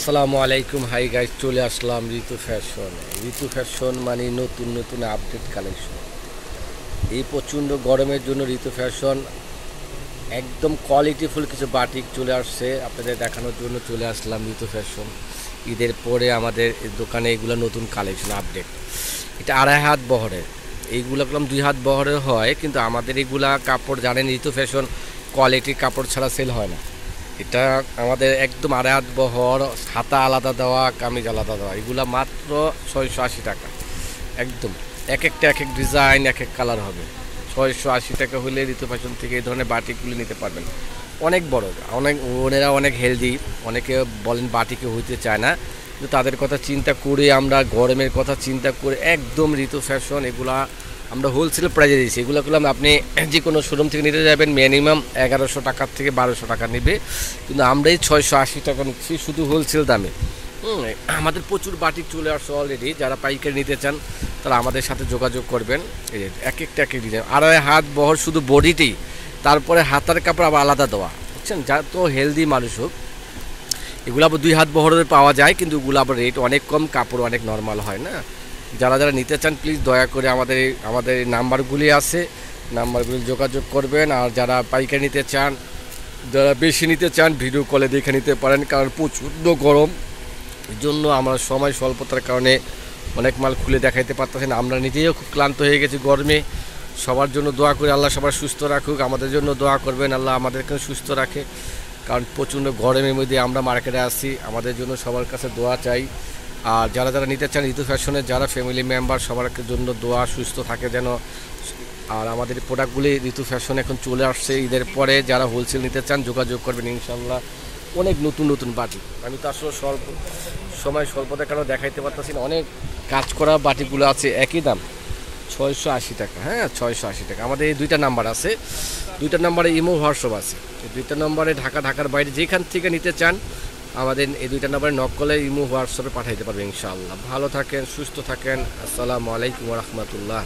আসসালামু আলাইকুম। Hi guys, চলে আসলাম ঋতু ফ্যাশন। ঋতু ফ্যাশন মানে নতুন নতুন আপডেট কালেকশন। এই প্রচণ্ড গরমের জন্য ঋতু ফ্যাশন একদম কোয়ালিটিফুল কিছু বাটিক চলে আসছে আপনাদের দেখানোর জন্য চলে আসলাম ঋতু ফ্যাশন। ঈদের পরে আমাদের দোকানে এগুলো নতুন কালেকশন আপডেট। এটা 2.5 হাত বহরের, এইগুলো করলাম 2 হাত বহরের হয়, কিন্তু আমাদের এগুলা কাপড় জানেন ঋতু ফ্যাশন কোয়ালিটির কাপড় ছাড়া সেল হয় না। এটা আমাদের একদম 2.5 হাত বহর, হাতা আলাদা দেওয়া, কামিজ আলাদা দেওয়া, এগুলা মাত্র 680 টাকা। একদম এক একটা এক এক ডিজাইন, এক এক কালার হবে। 680 টাকা হলে ঋতু ফ্যাশন থেকে এই ধরনের বাটিকগুলি নিতে পারবেন। অনেক বড়, অনেক ওনারা অনেক হেলদি, অনেকে বলেন বাটিকে হইতে চায় না, কিন্তু তাদের কথা চিন্তা করে আমরা গরমের কথা চিন্তা করে একদম ঋতু ফ্যাশন এগুলা আমরা হোলসেল প্রাইজে দিয়েছি। এগুলো করলাম আপনি যে কোনো শোরুম থেকে নিতে যাবেন মিনিমাম 1100 টাকার থেকে 1200 টাকা নেবে, কিন্তু আমরাই 680 টাকা নিচ্ছি শুধু হোলসেল দামে। আমাদের প্রচুর বাটিক চলে আসছে অলরেডি। যারা পাইকারি নিতে চান তারা আমাদের সাথে যোগাযোগ করবেন। এই এক একটা এক এক ডিজাইন, 2.5 হাত বহর শুধু বডিটি, তারপরে হাতার কাপড় আবার আলাদা দেওয়া, বুঝছেন। যা তো হেলদি মানুষ হোক, এগুলো আবার 2 হাত বহরের পাওয়া যায়, কিন্তু এগুলো আবার রেট অনেক কম, কাপড় অনেক নর্মাল হয় না। যারা যারা নিতে চান প্লিজ দয়া করে আমাদের নাম্বারগুলি আছে, নাম্বারগুলি যোগাযোগ করবেন। আর যারা পাইকারি নিতে চান, যারা বেশি নিতে চান ভিডিও কলে দেখে নিতে পারেন, কারণ প্রচণ্ড গরম, এর জন্য আমরা সময় স্বল্পতার কারণে অনেক মাল খুলে দেখাইতে পারতেছি না। আমরা নিজেও খুব ক্লান্ত হয়ে গেছি গরমে। সবার জন্য দোয়া করি, আল্লাহ সবার সুস্থ রাখুক। আমাদের জন্য দোয়া করবেন, আল্লাহ আমাদেরকে সুস্থ রাখে, কারণ প্রচণ্ড গরমের মধ্যে আমরা মার্কেটে আসি। আমাদের জন্য সবার কাছে দোয়া চাই। আর যারা যারা নিতে চান ঋতু ফ্যাশনের যারা ফ্যামিলি মেম্বার, সবার জন্য দোয়া, সুস্থ থাকে যেন। আর আমাদের প্রোডাক্টগুলি ঋতু ফ্যাশন এখন চলে আসছে ঈদের পরে। যারা হোলসেল নিতে চান যোগাযোগ করবেন ইনশাল্লাহ। অনেক নতুন নতুন বাটি, আমি তো আসলে স্বল্পতার কারণে দেখাইতে পারতেছি না। অনেক কাজ করা বাটিগুলো আছে, একই দাম 680 টাকা। হ্যাঁ, 680 টাকা। আমাদের এই 2টা নাম্বার আছে, 2টা নাম্বারে ইমো হোয়াটসঅ্যাপ আছে। এই 2টা নাম্বারে ঢাকার বাইরে যেখান থেকে নিতে চান আমাদের এই 2টা নাম্বারে নক করলে ইমো হোয়াটসঅ্যাপে পাঠাইতে পারবে ইনশাআল্লাহ। ভালো থাকেন, সুস্থ থাকেন। আসসালামু আলাইকুম ওয়া রাহমাতুল্লাহ।